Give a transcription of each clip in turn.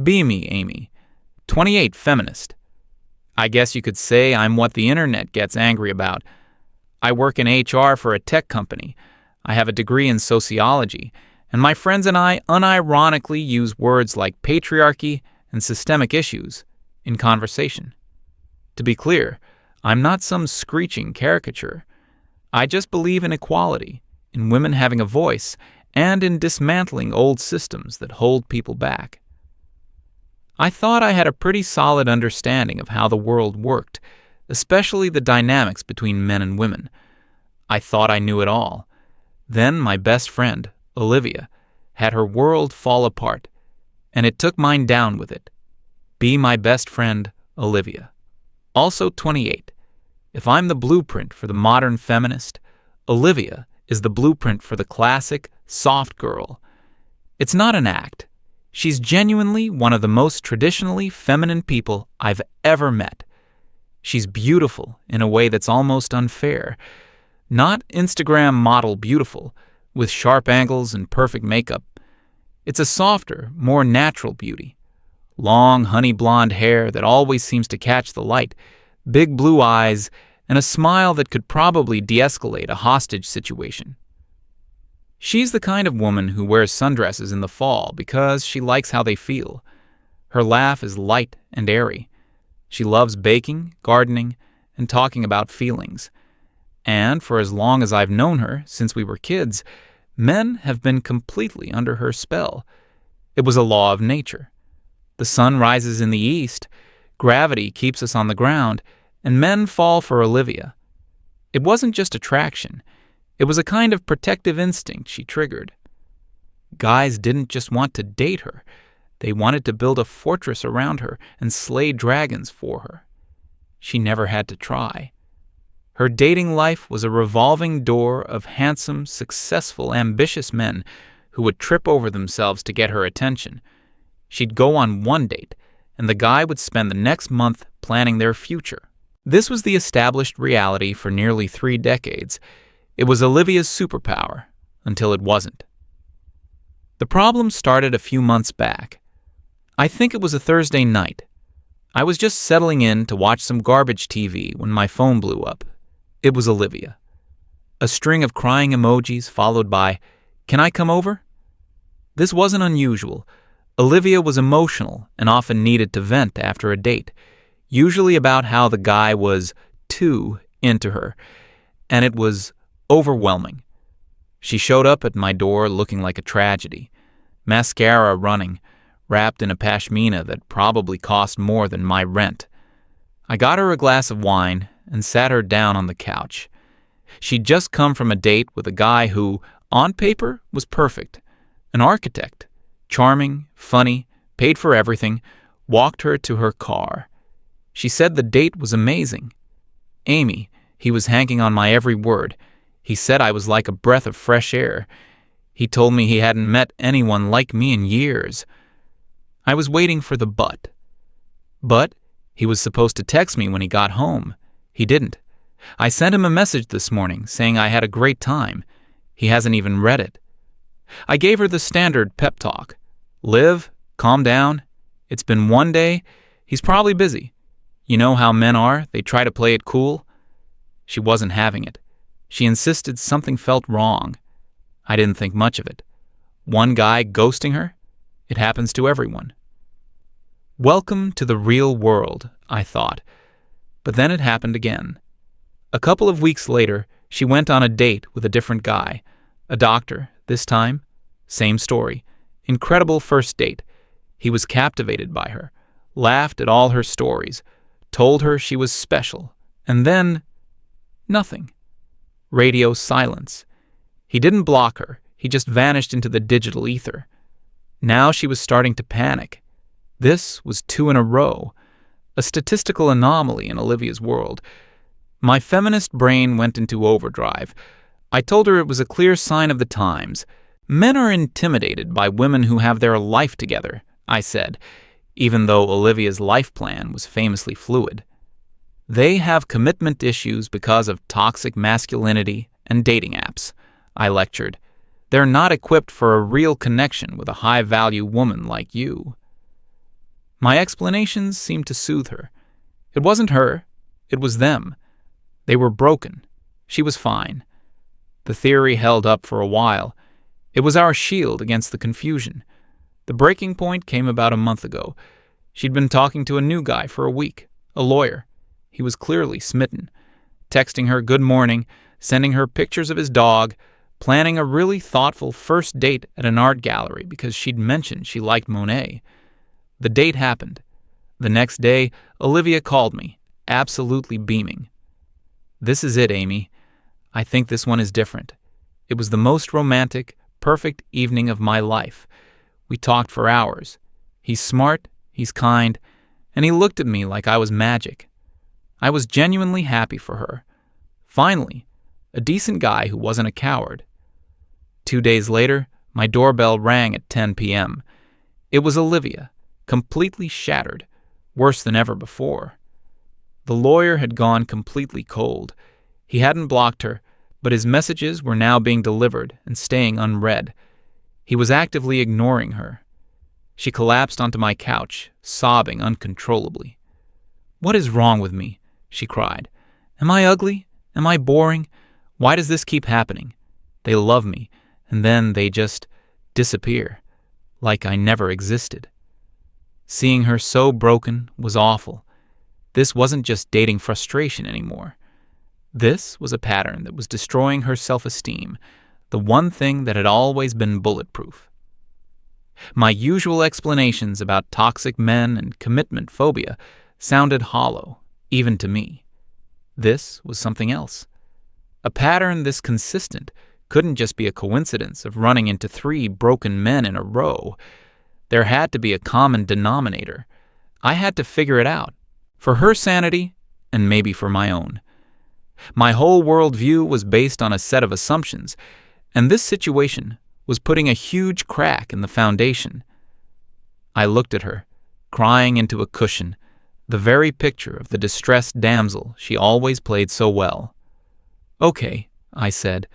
Be me, Amy. 28, feminist. I guess you could say I'm what the internet gets angry about. I work in HR for a tech company. I have a degree in sociology, and my friends and I unironically use words like patriarchy and systemic issues in conversation. To be clear, I'm not some screeching caricature. I just believe in equality, in women having a voice, and in dismantling old systems that hold people back. I thought I had a pretty solid understanding of how the world worked, especially the dynamics between men and women. I thought I knew it all. Then my best friend, Olivia, had her world fall apart, and it took mine down with it. Be my best friend, Olivia. Also 28. If I'm the blueprint for the modern feminist, Olivia is the blueprint for the classic soft girl. It's not an act. She's genuinely one of the most traditionally feminine people I've ever met. She's beautiful in a way that's almost unfair. Not Instagram model beautiful, with sharp angles and perfect makeup. It's a softer, more natural beauty. Long, honey blonde hair that always seems to catch the light, big blue eyes, and a smile that could probably de-escalate a hostage situation. She's the kind of woman who wears sundresses in the fall because she likes how they feel. Her laugh is light and airy. She loves baking, gardening, and talking about feelings. And for as long as I've known her, since we were kids, men have been completely under her spell. It was a law of nature. The sun rises in the east, gravity keeps us on the ground, and men fall for Olivia. It wasn't just attraction. It was a kind of protective instinct she triggered. Guys didn't just want to date her. They wanted to build a fortress around her and slay dragons for her. She never had to try. Her dating life was a revolving door of handsome, successful, ambitious men who would trip over themselves to get her attention. She'd go on one date, and the guy would spend the next month planning their future. This was the established reality for nearly 3 decades. It was Olivia's superpower, until it wasn't. The problem started a few months back. I think it was a Thursday night. I was just settling in to watch some garbage TV when my phone blew up. It was Olivia. A string of crying emojis followed by, "Can I come over?" This wasn't unusual. Olivia was emotional and often needed to vent after a date, usually about how the guy was too into her, and it was overwhelming. She showed up at my door looking like a tragedy, mascara running, wrapped in a pashmina that probably cost more than my rent. I got her a glass of wine and sat her down on the couch. She'd just come from a date with a guy who, on paper, was perfect. An architect, charming, funny, paid for everything, walked her to her car. She said the date was amazing. Amy, he was hanging on my every word. He said I was like a breath of fresh air. He told me he hadn't met anyone like me in years. I was waiting for the but. But he was supposed to text me when he got home. He didn't. I sent him a message this morning saying I had a great time. He hasn't even read it. I gave her the standard pep talk. Liv, calm down. It's been one day. He's probably busy. You know how men are. They try to play it cool. She wasn't having it. She insisted something felt wrong. I didn't think much of it. One guy ghosting her? It happens to everyone. Welcome to the real world, I thought. But then it happened again. A couple of weeks later, she went on a date with a different guy. A doctor, this time. Same story. Incredible first date. He was captivated by her, laughed at all her stories, told her she was special, and then nothing. Radio silence. He didn't block her. He just vanished into the digital ether. Now she was starting to panic. This was 2 in a row. A statistical anomaly in Olivia's world. My feminist brain went into overdrive. I told her it was a clear sign of the times. Men are intimidated by women who have their life together, I said, even though Olivia's life plan was famously fluid. They have commitment issues because of toxic masculinity and dating apps, I lectured. They're not equipped for a real connection with a high-value woman like you. My explanations seemed to soothe her. It wasn't her, it was them. They were broken. She was fine. The theory held up for a while. It was our shield against the confusion. The breaking point came about a month ago. She'd been talking to a new guy for a week, a lawyer. He was clearly smitten, texting her good morning, sending her pictures of his dog, planning a really thoughtful first date at an art gallery because she'd mentioned she liked Monet. The date happened. The next day, Olivia called me, absolutely beaming. "This is it, Amy. I think this one is different. It was the most romantic, perfect evening of my life. We talked for hours. He's smart, he's kind, and he looked at me like I was magic. I was genuinely happy for her. Finally, a decent guy who wasn't a coward." 2 days later, my doorbell rang at 10 p.m. It was Olivia, completely shattered, worse than ever before. The lawyer had gone completely cold. He hadn't blocked her, but his messages were now being delivered and staying unread. He was actively ignoring her. She collapsed onto my couch, sobbing uncontrollably. "What is wrong with me?" she cried. "Am I ugly? Am I boring? Why does this keep happening? They love me, and then they just disappear, like I never existed." Seeing her so broken was awful. This wasn't just dating frustration anymore. This was a pattern that was destroying her self-esteem, the one thing that had always been bulletproof. My usual explanations about toxic men and commitment phobia sounded hollow, even to me. This was something else. A pattern this consistent couldn't just be a coincidence of running into 3 broken men in a row. There had to be a common denominator. I had to figure it out, for her sanity and maybe for my own. My whole worldview was based on a set of assumptions, and this situation was putting a huge crack in the foundation. I looked at her, crying into a cushion, the very picture of the distressed damsel she always played so well. "Okay," I said,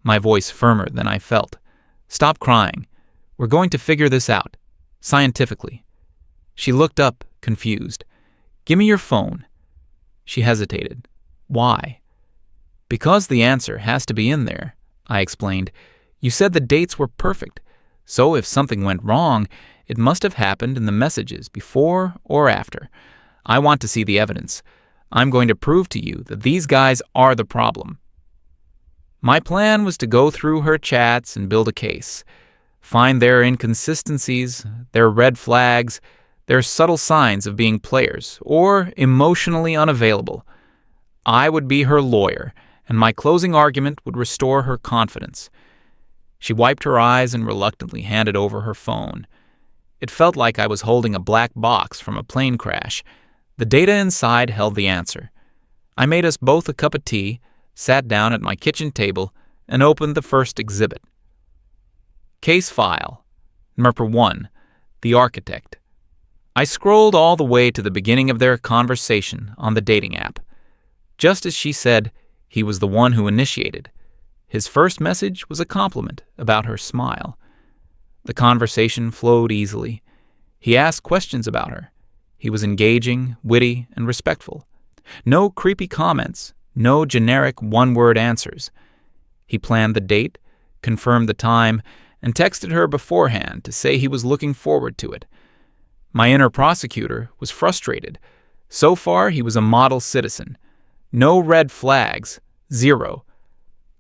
my voice firmer than I felt. "Stop crying. We're going to figure this out, scientifically." She looked up, confused. "Give me your phone." She hesitated. "Why?" "Because the answer has to be in there," I explained. "You said the dates were perfect, so if something went wrong, it must have happened in the messages before or after. I want to see the evidence. I'm going to prove to you that these guys are the problem." My plan was to go through her chats and build a case, find their inconsistencies, their red flags, their subtle signs of being players or emotionally unavailable. I would be her lawyer, and my closing argument would restore her confidence. She wiped her eyes and reluctantly handed over her phone. It felt like I was holding a black box from a plane crash. The data inside held the answer. I made us both a cup of tea, sat down at my kitchen table, and opened the first exhibit. Case file. Number 1. The architect. I scrolled all the way to the beginning of their conversation on the dating app. Just as she said, he was the one who initiated. His first message was a compliment about her smile. The conversation flowed easily. He asked questions about her. He was engaging, witty, and respectful. No creepy comments, no generic one-word answers. He planned the date, confirmed the time, and texted her beforehand to say he was looking forward to it. My inner prosecutor was frustrated. So far, he was a model citizen. No red flags, 0.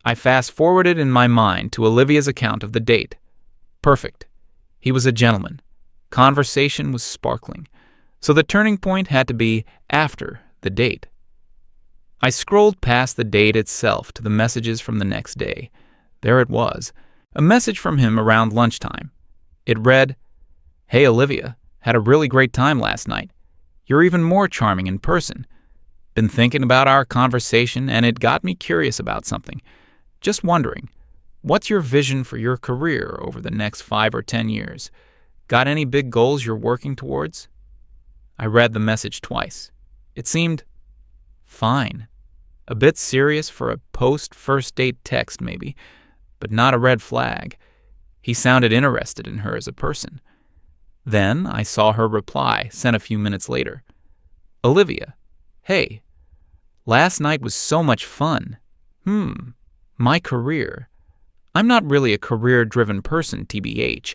I fast-forwarded in my mind to Olivia's account of the date. Perfect. He was a gentleman. Conversation was sparkling. So the turning point had to be after the date. I scrolled past the date itself to the messages from the next day. There it was, a message from him around lunchtime. It read, "Hey Olivia, had a really great time last night. You're even more charming in person. Been thinking about our conversation and it got me curious about something. Just wondering, what's your vision for your career over the next 5 or 10 years? Got any big goals you're working towards?" I read the message twice. It seemed fine. A bit serious for a post-first date text maybe, but not a red flag. He sounded interested in her as a person. Then I saw her reply, sent a few minutes later. Olivia, hey, last night was so much fun. My career. I'm not really a career-driven person, TBH.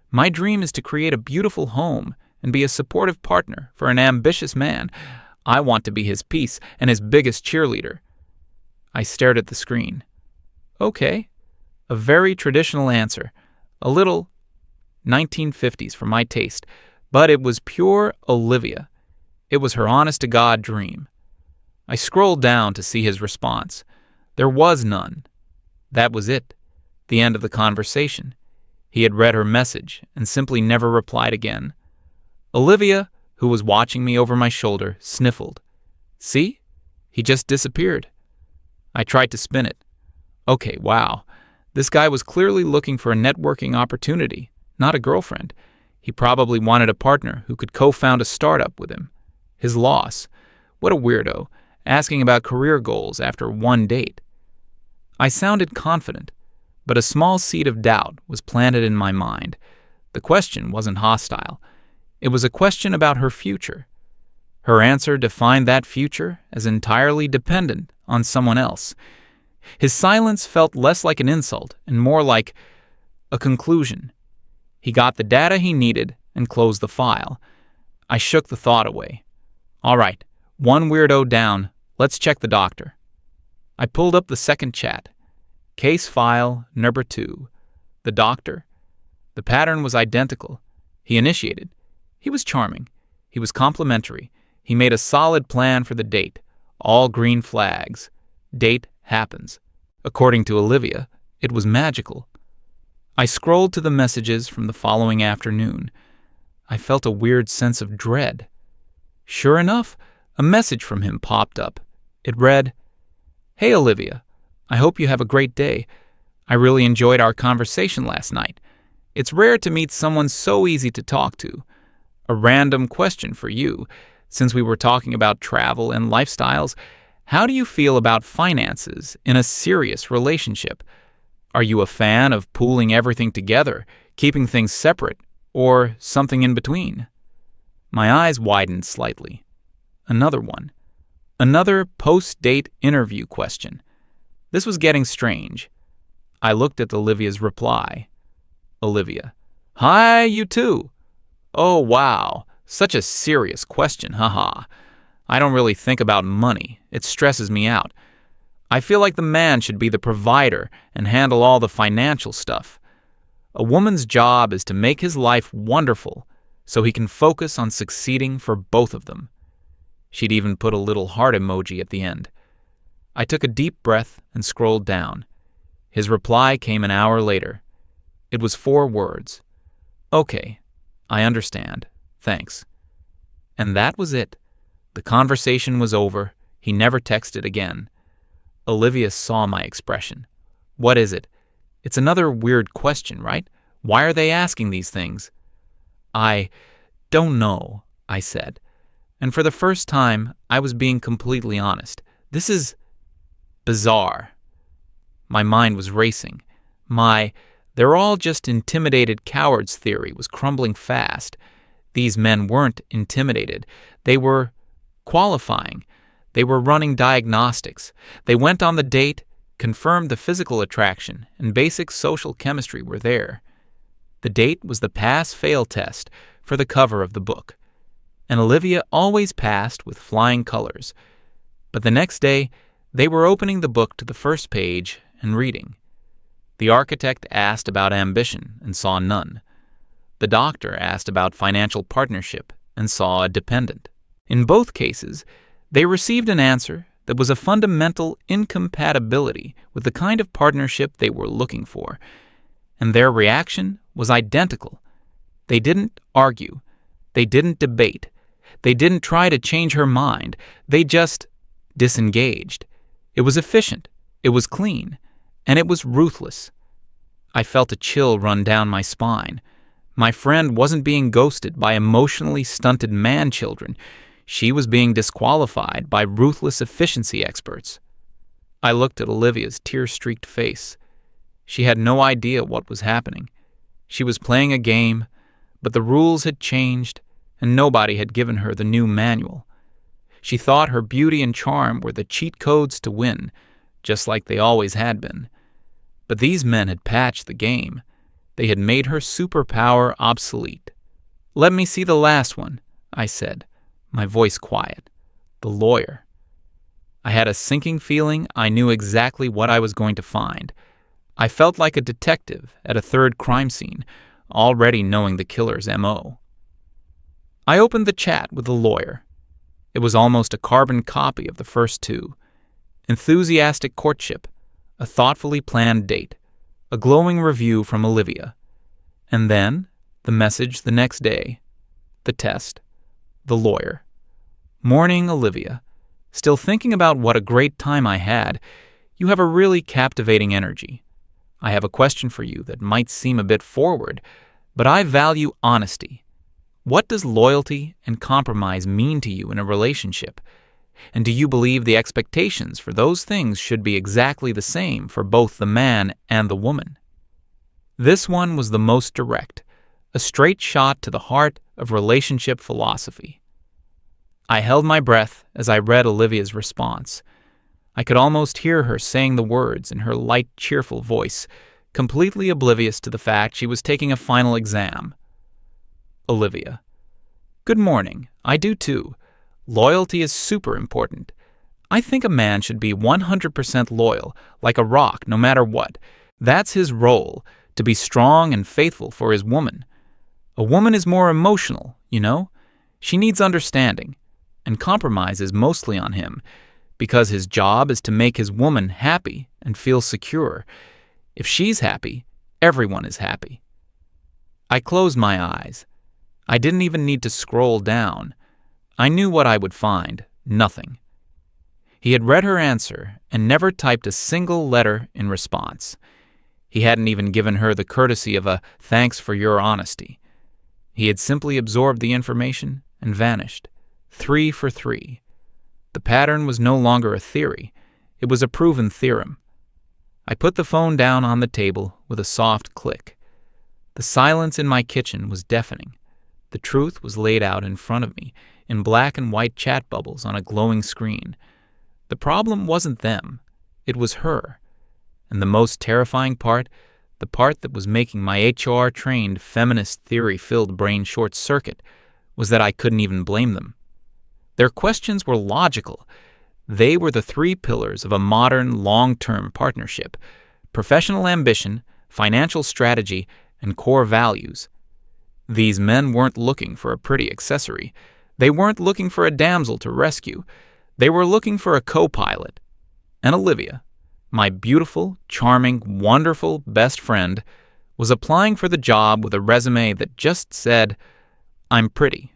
My dream is to create a beautiful home and be a supportive partner for an ambitious man. I want to be his peace and his biggest cheerleader. I stared at the screen. Okay, a very traditional answer. A little 1950s for my taste, but it was pure Olivia. It was her honest-to-God dream. I scrolled down to see his response. There was none. That was it. The end of the conversation. He had read her message and simply never replied again. Olivia, who was watching me over my shoulder, sniffled. See? He just disappeared. I tried to spin it. Okay, wow. This guy was clearly looking for a networking opportunity, not a girlfriend. He probably wanted a partner who could co-found a startup with him. His loss. What a weirdo, asking about career goals after one date. I sounded confident, but a small seed of doubt was planted in my mind. The question wasn't hostile. It was a question about her future. Her answer defined that future as entirely dependent on someone else. His silence felt less like an insult and more like a conclusion. He got the data he needed and closed the file. I shook the thought away. All right, one weirdo down. Let's check the doctor. I pulled up the second chat. Case file number 2. The doctor. The pattern was identical. He initiated. He was charming. He was complimentary. He made a solid plan for the date. All green flags. Date happens. According to Olivia, it was magical. I scrolled to the messages from the following afternoon. I felt a weird sense of dread. Sure enough, a message from him popped up. It read, Hey Olivia, I hope you have a great day. I really enjoyed our conversation last night. It's rare to meet someone so easy to talk to. A random question for you. Since we were talking about travel and lifestyles, how do you feel about finances in a serious relationship? Are you a fan of pooling everything together, keeping things separate, or something in between? My eyes widened slightly. Another one. Another post-date interview question. This was getting strange. I looked at Olivia's reply. Olivia. Hi, you too. Oh, wow. Such a serious question, haha. I don't really think about money. It stresses me out. I feel like the man should be the provider and handle all the financial stuff. A woman's job is to make his life wonderful so he can focus on succeeding for both of them. She'd even put a little heart emoji at the end. I took a deep breath and scrolled down. His reply came an hour later. It was 4 words. Okay, I understand. Thanks. And that was it. The conversation was over. He never texted again. Olivia saw my expression. What is it? It's another weird question, right? Why are they asking these things? I don't know, I said. And for the first time, I was being completely honest. This is bizarre. My mind was racing. My they're all just intimidated cowards theory was crumbling fast. These men weren't intimidated. They were qualifying. They were running diagnostics. They went on the date, confirmed the physical attraction, and basic social chemistry were there. The date was the pass-fail test for the cover of the book. And Olivia always passed with flying colors. But the next day, they were opening the book to the first page and reading. The architect asked about ambition and saw none. The doctor asked about financial partnership and saw a dependent. In both cases, they received an answer that was a fundamental incompatibility with the kind of partnership they were looking for. And their reaction was identical. They didn't argue. They didn't debate. They didn't try to change her mind. They just disengaged. It was efficient. It was clean. And it was ruthless. I felt a chill run down my spine. My friend wasn't being ghosted by emotionally stunted man-children. She was being disqualified by ruthless efficiency experts. I looked at Olivia's tear-streaked face. She had no idea what was happening. She was playing a game, but the rules had changed, and nobody had given her the new manual. She thought her beauty and charm were the cheat codes to win, just like they always had been. But these men had patched the game. They had made her superpower obsolete. "Let me see the last one," I said, my voice quiet. The lawyer. I had a sinking feeling I knew exactly what I was going to find. I felt like a detective at a third crime scene, already knowing the killer's M.O. I opened the chat with the lawyer. It was almost a carbon copy of the first two. Enthusiastic courtship, a thoughtfully planned date, a glowing review from Olivia. And then, the message the next day. The test. The lawyer. "Morning, Olivia. Still thinking about what a great time I had. You have a really captivating energy. I have a question for you that might seem a bit forward, but I value honesty. What does loyalty and compromise mean to you in a relationship? And do you believe the expectations for those things should be exactly the same for both the man and the woman?" This one was the most direct, a straight shot to the heart of relationship philosophy. I held my breath as I read Olivia's response. I could almost hear her saying the words in her light, cheerful voice, completely oblivious to the fact she was taking a final exam. Olivia. "Good morning. I do too. Loyalty is super important. I think a man should be 100% loyal, like a rock, no matter what. That's his role, to be strong and faithful for his woman. A woman is more emotional, you know? She needs understanding, and compromise is mostly on him, because his job is to make his woman happy and feel secure. If she's happy, everyone is happy." I closed my eyes. I didn't even need to scroll down. I knew what I would find. Nothing. He had read her answer and never typed a single letter in response. He hadn't even given her the courtesy of a "thanks for your honesty." He had simply absorbed the information and vanished. 3 for 3. The pattern was no longer a theory. It was a proven theorem. I put the phone down on the table with a soft click. The silence in my kitchen was deafening. The truth was laid out in front of me in black and white chat bubbles on a glowing screen. The problem wasn't them. It was her. And the most terrifying part, the part that was making my HR-trained, feminist theory-filled brain short-circuit, was that I couldn't even blame them. Their questions were logical. They were the 3 pillars of a modern, long-term partnership: professional ambition, financial strategy, and core values. These men weren't looking for a pretty accessory. They weren't looking for a damsel to rescue. They were looking for a co-pilot. And Olivia, my beautiful, charming, wonderful best friend, was applying for the job with a resume that just said, "I'm pretty."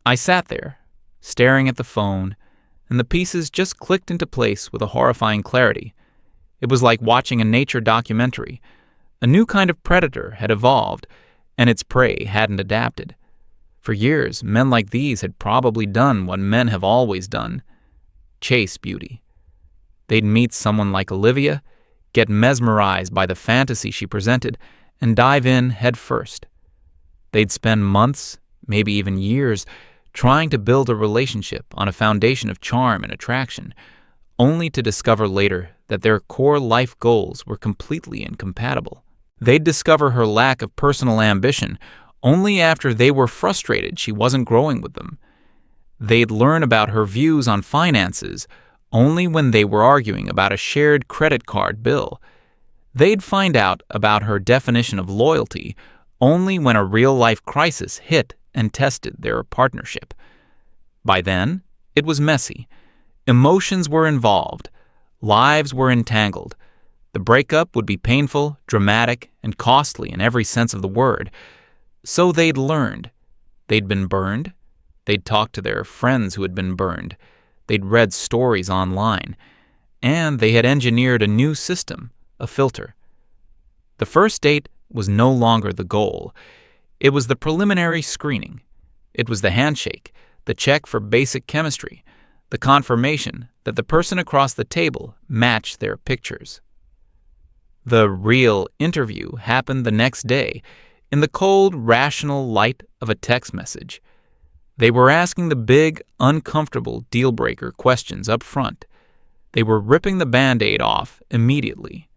I sat there, staring at the phone, and the pieces just clicked into place with a horrifying clarity. It was like watching a nature documentary. A new kind of predator had evolved, and its prey hadn't adapted. For years, men like these had probably done what men have always done: chase beauty. They'd meet someone like Olivia, get mesmerized by the fantasy she presented, and dive in head first. They'd spend months, maybe even years, trying to build a relationship on a foundation of charm and attraction, only to discover later that their core life goals were completely incompatible. They'd discover her lack of personal ambition only after they were frustrated she wasn't growing with them. They'd learn about her views on finances only when they were arguing about a shared credit card bill. They'd find out about her definition of loyalty only when a real-life crisis hit and tested their partnership. By then, it was messy. Emotions were involved. Lives were entangled. The breakup would be painful, dramatic, and costly in every sense of the word. So they'd learned. They'd been burned. They'd talked to their friends who had been burned. They'd read stories online. And they had engineered a new system, a filter. The first date was no longer the goal. It was the preliminary screening. It was the handshake, the check for basic chemistry, the confirmation that the person across the table matched their pictures. The real interview happened the next day, in the cold, rational light of a text message. They were asking the big, uncomfortable deal-breaker questions up front. They were ripping the Band-Aid off immediately.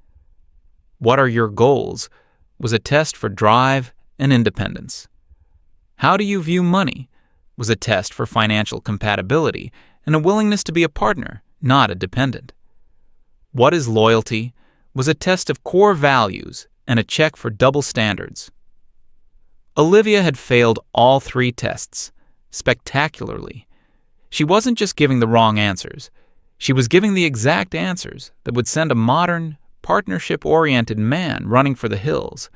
What are your goals was a test for drive and independence. How do you view money was a test for financial compatibility and a willingness to be a partner, not a dependent. What is loyalty was a test of core values and a check for double standards. Olivia had failed all 3 tests spectacularly. She wasn't just giving the wrong answers. She was giving the exact answers that would send a modern, partnership-oriented man running for the hills.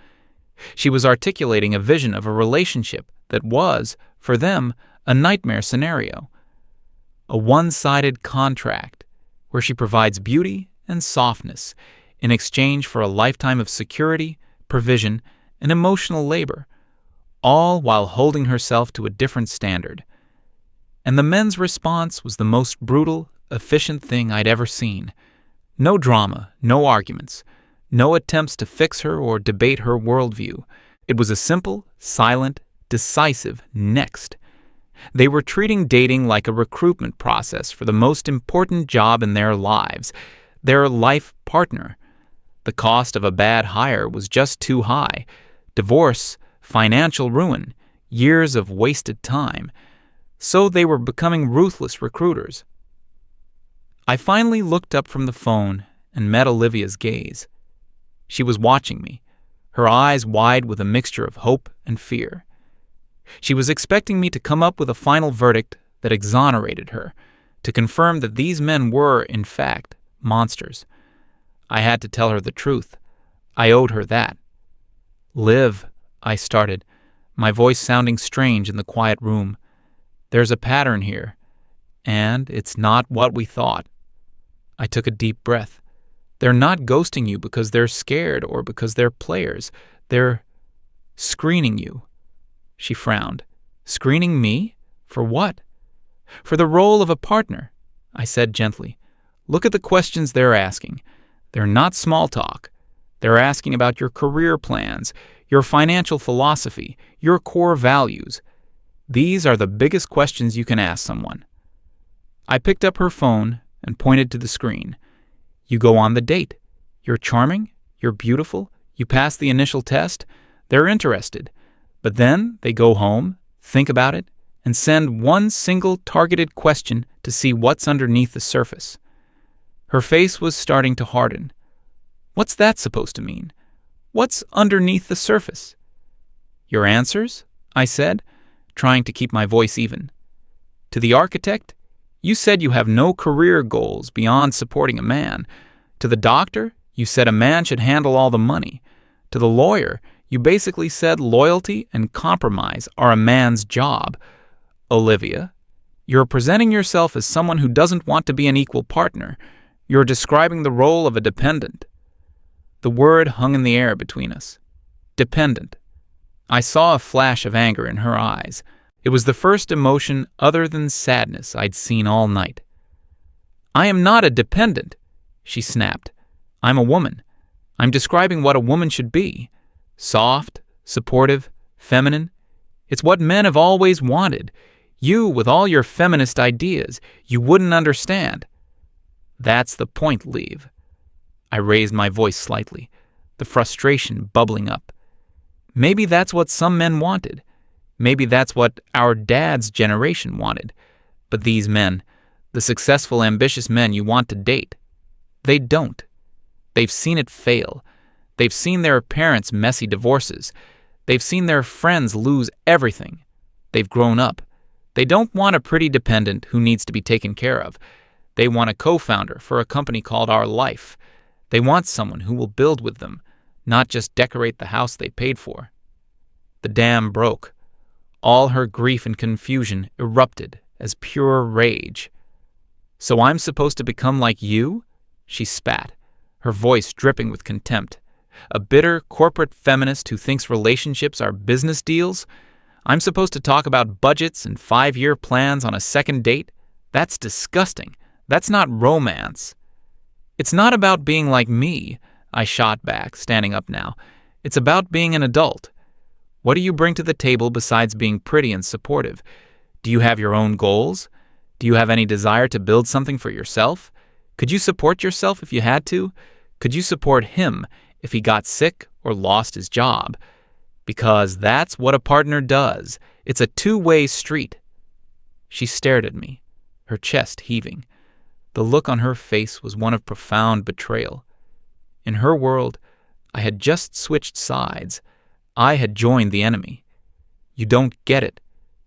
She was articulating a vision of a relationship that was, for them, a nightmare scenario. A one-sided contract where she provides beauty and softness in exchange for a lifetime of security, provision, and emotional labor, all while holding herself to a different standard. And the men's response was the most brutal, efficient thing I'd ever seen. No drama, no arguments, no attempts to fix her or debate her worldview. It was a simple, silent, decisive next. They were treating dating like a recruitment process for the most important job in their lives, their life partner. The cost of a bad hire was just too high. Divorce, financial ruin, years of wasted time. So they were becoming ruthless recruiters. I finally looked up from the phone and met Olivia's gaze. She was watching me, her eyes wide with a mixture of hope and fear. She was expecting me to come up with a final verdict that exonerated her, to confirm that these men were, in fact, monsters. I had to tell her the truth. I owed her that. "Liv," I started, my voice sounding strange in the quiet room. "There's a pattern here, and it's not what we thought." I took a deep breath. "They're not ghosting you because they're scared or because they're players. They're screening you." She frowned. "Screening me? For what?" "For the role of a partner," I said gently. "Look at the questions they're asking. They're not small talk. They're asking about your career plans, your financial philosophy, your core values. These are the biggest questions you can ask someone." I picked up her phone and pointed to the screen. "You go on the date. You're charming. You're beautiful. You pass the initial test. They're interested. But then they go home, think about it, and send one single targeted question to see what's underneath the surface." Her face was starting to harden. "What's that supposed to mean? What's underneath the surface?" "Your answers?" I said, trying to keep my voice even. "To the architect, you said you have no career goals beyond supporting a man. To the doctor, you said a man should handle all the money. To the lawyer, you basically said loyalty and compromise are a man's job. Olivia, you're presenting yourself as someone who doesn't want to be an equal partner. You're describing the role of a dependent." The word hung in the air between us. Dependent. I saw a flash of anger in her eyes. It was the first emotion other than sadness I'd seen all night. "I am not a dependent," she snapped. "I'm a woman. I'm describing what a woman should be. Soft, supportive, feminine. It's what men have always wanted. You, with all your feminist ideas, you wouldn't understand." "That's the point, Liv." I raised my voice slightly, the frustration bubbling up. "Maybe that's what some men wanted. Maybe that's what our dad's generation wanted. But these men, the successful, ambitious men you want to date, they don't. They've seen it fail. They've seen their parents' messy divorces. They've seen their friends lose everything. They've grown up. They don't want a pretty dependent who needs to be taken care of. They want a co-founder for a company called Our Life. They want someone who will build with them, not just decorate the house they paid for." The dam broke. All her grief and confusion erupted as pure rage. "So I'm supposed to become like you?" She spat, her voice dripping with contempt. "A bitter corporate feminist who thinks relationships are business deals? I'm supposed to talk about budgets and 5-year plans on a second date? That's disgusting. That's not romance." "It's not about being like me," I shot back, standing up now. "It's about being an adult. What do you bring to the table besides being pretty and supportive? Do you have your own goals? Do you have any desire to build something for yourself? Could you support yourself if you had to? Could you support him if he got sick or lost his job? Because that's what a partner does. It's a two-way street. She stared at me, her chest heaving. The look on her face was one of profound betrayal. In her world, I had just switched sides. I had joined the enemy. "You don't get it,"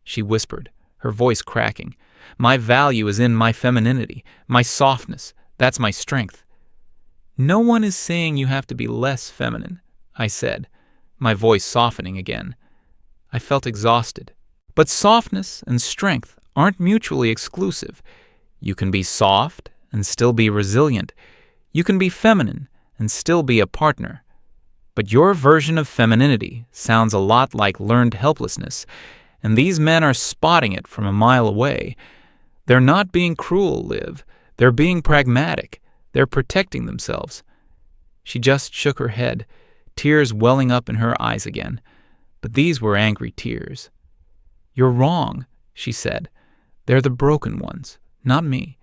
she whispered, her voice cracking. "My value is in my femininity, my softness. That's my strength." "No one is saying you have to be less feminine," I said, my voice softening again. I felt exhausted. But softness and strength aren't mutually exclusive. You can be soft and still be resilient. You can be feminine and still be a partner. But your version of femininity sounds a lot like learned helplessness, and these men are spotting it from a mile away. They're not being cruel, Liv. They're being pragmatic. They're protecting themselves. She just shook her head, tears welling up in her eyes again. But these were angry tears. "You're wrong," she said. "They're the broken ones, not me.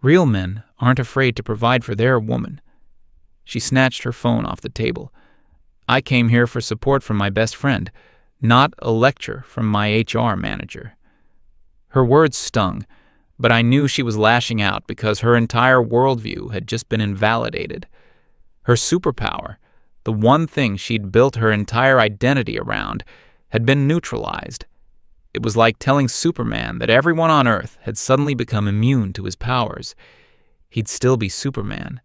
Real men aren't afraid to provide for their woman." She snatched her phone off the table. "I came here for support from my best friend, not a lecture from my HR manager." Her words stung, but I knew she was lashing out because her entire worldview had just been invalidated. Her superpower, the one thing she'd built her entire identity around, had been neutralized. It was like telling Superman that everyone on Earth had suddenly become immune to his powers. He'd still be Superman,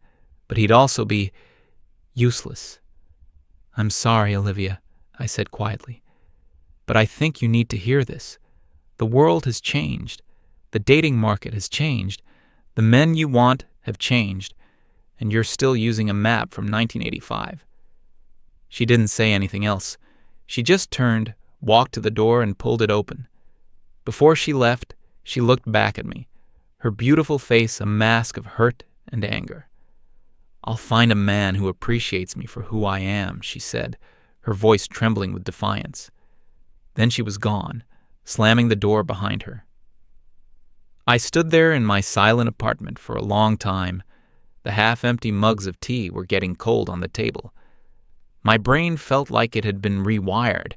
but he'd also be useless. "I'm sorry, Olivia," I said quietly, "but I think you need to hear this. The world has changed. The dating market has changed. The men you want have changed, and you're still using a map from 1985. She didn't say anything else. She just turned, walked to the door, and pulled it open. Before she left, she looked back at me, her beautiful face a mask of hurt and anger. "I'll find a man who appreciates me for who I am," she said, her voice trembling with defiance. Then she was gone, slamming the door behind her. I stood there in my silent apartment for a long time. The half-empty mugs of tea were getting cold on the table. My brain felt like it had been rewired.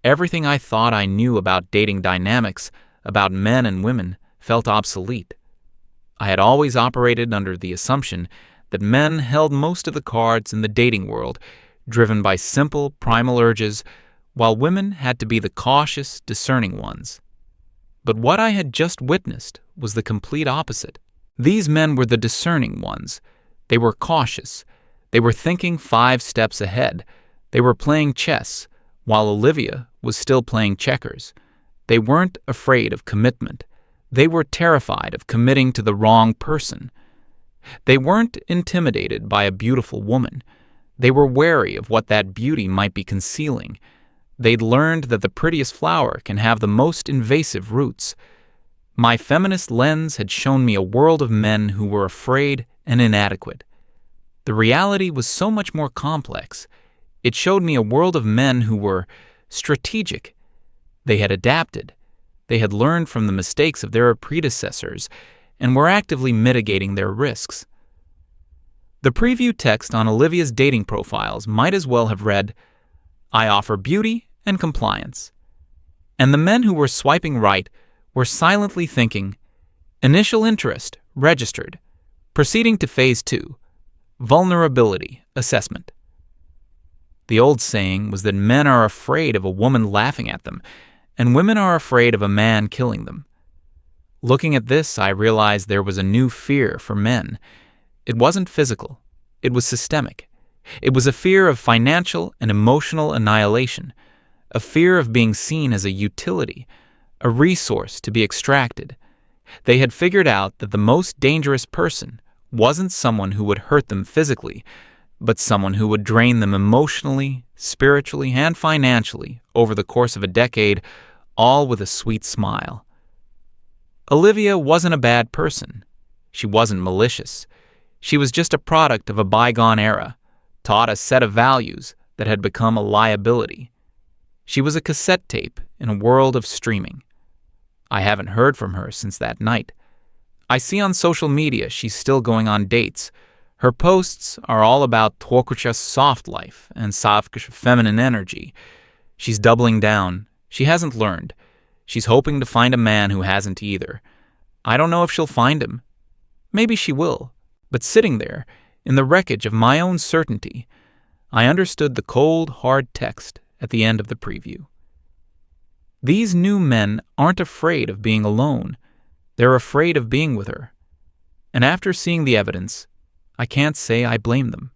Everything I thought I knew about dating dynamics, about men and women, felt obsolete. I had always operated under the assumption that men held most of the cards in the dating world, driven by simple, primal urges, while women had to be the cautious, discerning ones. But what I had just witnessed was the complete opposite. These men were the discerning ones. They were cautious. They were thinking 5 steps ahead. They were playing chess, while Olivia was still playing checkers. They weren't afraid of commitment. They were terrified of committing to the wrong person. They weren't intimidated by a beautiful woman. They were wary of what that beauty might be concealing. They'd learned that the prettiest flower can have the most invasive roots. My feminist lens had shown me a world of men who were afraid and inadequate. The reality was so much more complex. It showed me a world of men who were strategic. They had adapted. They had learned from the mistakes of their predecessors and were actively mitigating their risks. The preview text on Olivia's dating profiles might as well have read, "I offer beauty and compliance." And the men who were swiping right were silently thinking, "Initial interest, registered. Proceeding to phase 2, vulnerability assessment." The old saying was that men are afraid of a woman laughing at them, and women are afraid of a man killing them. Looking at this, I realized there was a new fear for men. It wasn't physical. It was systemic. It was a fear of financial and emotional annihilation, a fear of being seen as a utility, a resource to be extracted. They had figured out that the most dangerous person wasn't someone who would hurt them physically, but someone who would drain them emotionally, spiritually, and financially over the course of a decade, all with a sweet smile. Olivia wasn't a bad person. She wasn't malicious. She was just a product of a bygone era, taught a set of values that had become a liability. She was a cassette tape in a world of streaming. I haven't heard from her since that night. I see on social media she's still going on dates. Her posts are all about Twokucha's soft life and Savku's feminine energy. She's doubling down. She hasn't learned. She's hoping to find a man who hasn't either. I don't know if she'll find him. Maybe she will. But sitting there, in the wreckage of my own certainty, I understood the cold, hard text at the end of the preview. These new men aren't afraid of being alone. They're afraid of being with her. And after seeing the evidence, I can't say I blame them.